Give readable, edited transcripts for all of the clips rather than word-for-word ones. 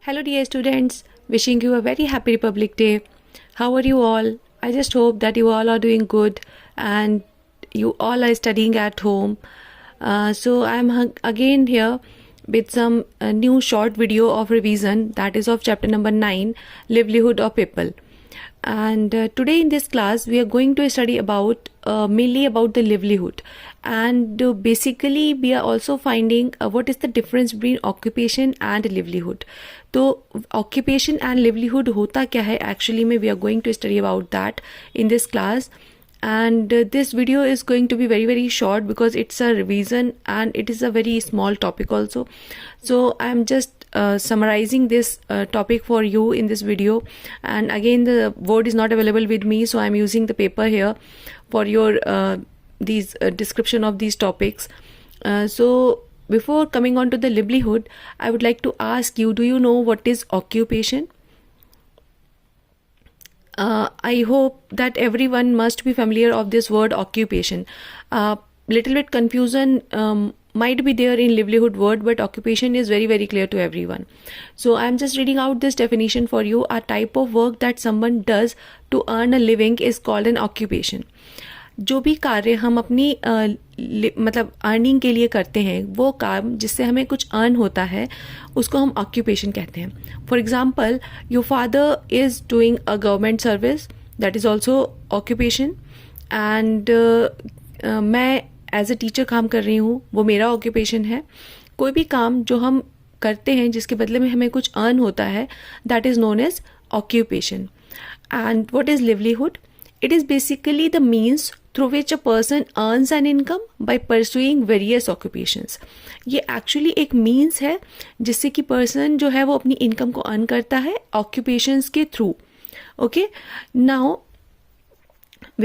Hello, dear students. Wishing you a very happy Republic Day. How are you all? I just hope that you all are doing good and you all are studying at home. So I'm again here with some new short video of revision, that is of chapter number 9, Livelihood of People. And today in this class we are going to study about mainly about the livelihood, and basically we are also finding what is the difference between occupation and livelihood. तो occupation and livelihood होता क्या है actually में, we are going to study about that in this class. And this video is going to be very short because it's a revision and it is a very small topic also. So I'm just summarizing this topic for you in this video, and again the word is not available with me, so I'm using the paper here for your these description of these topics. So before coming on to the livelihood, I would like to ask you, do you know what is occupation? I hope that everyone must be familiar of this word occupation. Little bit confusion might be there in livelihood word, but occupation is very clear to everyone. So I'm just reading out this definition for you. A type of work that someone does to earn a living is called an occupation. जो भी कार्य हम अपनी मतलब earning के लिए करते हैं, वो काम जिससे हमें कुछ अर्न होता है, उसको हम ऑक्यूपेशन कहते हैं. For example, your father is doing a government service, that is also occupation. And मैं एज अ टीचर काम कर रही हूँ, वो मेरा ऑक्यूपेशन है. कोई भी काम जो हम करते हैं जिसके बदले में हमें कुछ अर्न होता है, that is known age occupation. And what is livelihood? It is basically the means through which a person earns an income by pursuing various occupations. ये actually एक means है जिससे कि person जो है वो अपनी income को earn करता है occupations के through. Okay, now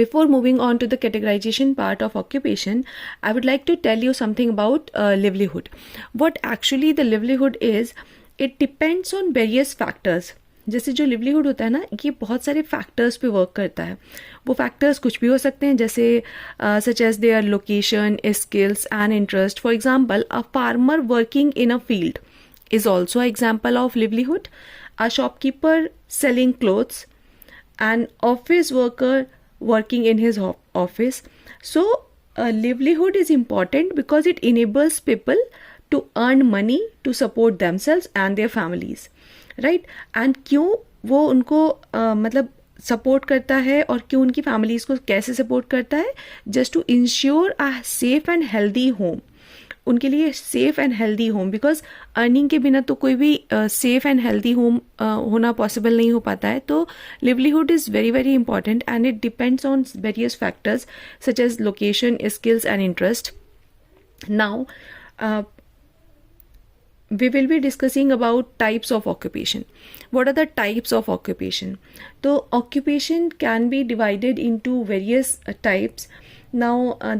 before moving on to the categorization part of occupation, I would like to tell you something about livelihood. What actually the livelihood is, it depends on various factors. जैसे जो livelihood होता है ना, ये बहुत सारे factors पे work करता है. वो फैक्टर्स कुछ भी हो सकते हैं, जैसे such as their location, skills and interest. For example, a farmer working in a field is also a example of livelihood. A shopkeeper selling clothes, an office worker working in his office. So livelihood is important because it enables people to earn money to support themselves and their families, right? And क्यों वो उनको मतलब support करता है और क्यों उनकी families को कैसे सपोर्ट करता है? Just to ensure a safe and healthy home. उनके लिए safe and healthy home, because earning के बिना तो कोई भी सेफ एंड हेल्दी होम होना पॉसिबल नहीं हो पाता है. तो livelihood is very important and it depends on various factors such as location, skills and interest. Now we will be discussing about types of occupation. What are the types of occupation? So occupation can be divided into various types. Now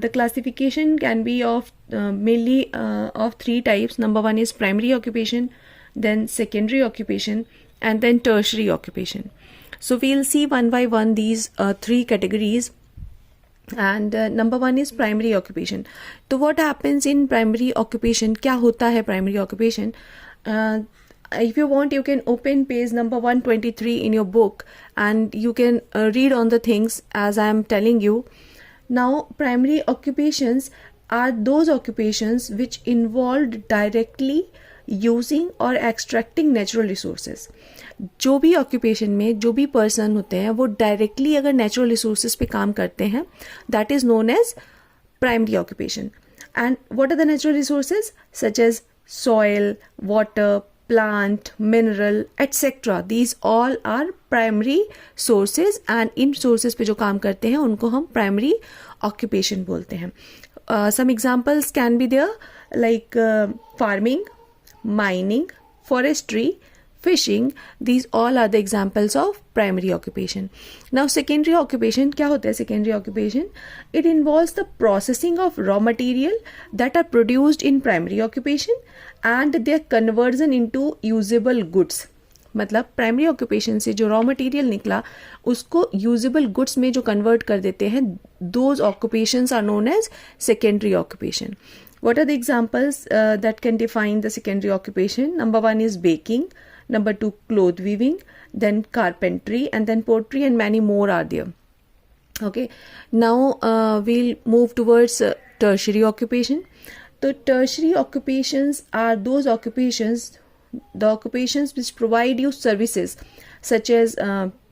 the classification can be of mainly of three types. Number one is primary occupation, then secondary occupation, and then tertiary occupation. So we'll see one by one these three categories. And number one is primary occupation. तो what happens in primary occupation? क्या होता है primary occupation? If you want, you can open page number 123 in your book and you can read on the things as I am telling you. Now, primary occupations are those occupations which involved directly using or extracting natural resources. जो भी occupation में जो भी person होते हैं वो directly अगर natural resources पे काम करते हैं, that is known as primary occupation. And what are the natural resources such as soil, water, plant, mineral etcetera. These all are primary sources and इन सोर्सेज पे जो काम करते हैं उनको हम प्राइमरी ऑक्यूपेशन बोलते हैं. Some examples can be there like farming, mining, forestry, fishing. These all are the examples of primary occupation. Now secondary occupation, क्या होता है secondary occupation? It involves the processing of raw material that are produced in primary occupation and their conversion into usable goods. मतलब primary occupation से जो raw material निकला उसको usable goods में जो कन्वर्ट कर देते हैं, those occupations are known as secondary occupation. What are the examples that can define the secondary occupation? Number one is baking. number 2 cloth weaving, then carpentry, and then pottery, and many more are there. Okay, now we'll move towards tertiary occupation. So tertiary occupations are those occupations, the occupations which provide you services such as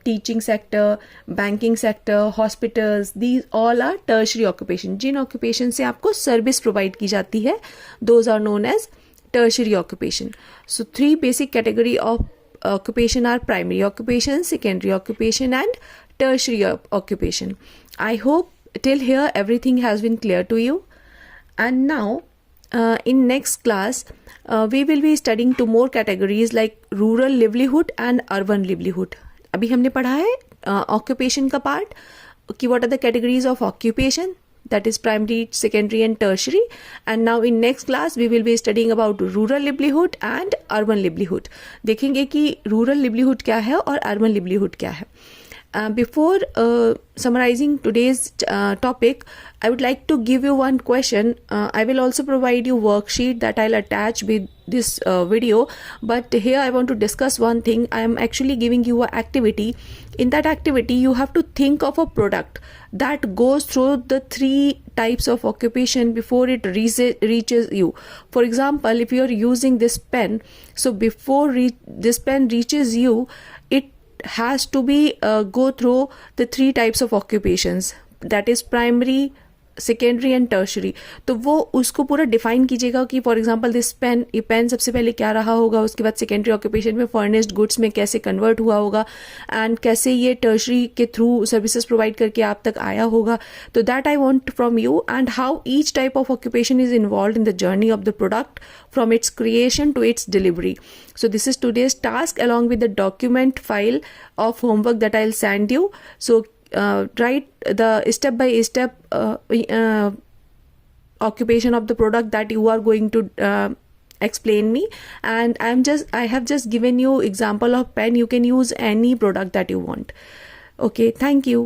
teaching sector, banking sector, hospitals. These all are tertiary occupation. जिन occupation से आपको service provide की जाती है, those are known as tertiary occupation. So 3 basic category of occupation are primary occupation, secondary occupation, and tertiary occupation. I hope till here everything has been clear to you. And now in next class we will be studying 2 more categories like rural livelihood and urban livelihood. अभी हमने पढ़ा है occupation का part कि what are the categories of occupation, that is primary, secondary and tertiary, and now in next class we will be studying about rural livelihood and urban livelihood. देखेंगे कि rural livelihood क्या है और urban livelihood क्या है. Before summarizing today's topic, I would like to give you one question. I will also provide you worksheet that I'll attach with this video, but here I want to discuss one thing. I am actually giving you an activity. In that activity you have to think of a product that goes through the 3 types of occupation before it reaches you. For example, if you are using this pen, so before this pen reaches you, it has to be go through the 3 types of occupations, that is primary, secondary and tertiary. तो वो उसको पूरा define कीजिएगा कि for example this pen, ये pen सबसे पहले क्या रहा होगा, उसके बाद सेकेंडरी ऑक्यूपेशन में फर्निश्ड गुड्स में कैसे कन्वर्ट हुआ होगा, एंड कैसे ये टर्शरी के थ्रू सर्विसेज प्रोवाइड करके आप तक आया होगा. तो that I want from you, and how each type of occupation is involve in the journey of the product from its creation to its delivery. So this is today's task along with the document file of homework that I'll send you. So write the step by step occupation of the product that you are going to explain me, and I have just given you example of pen. You can use any product that you want. Okay, thank you.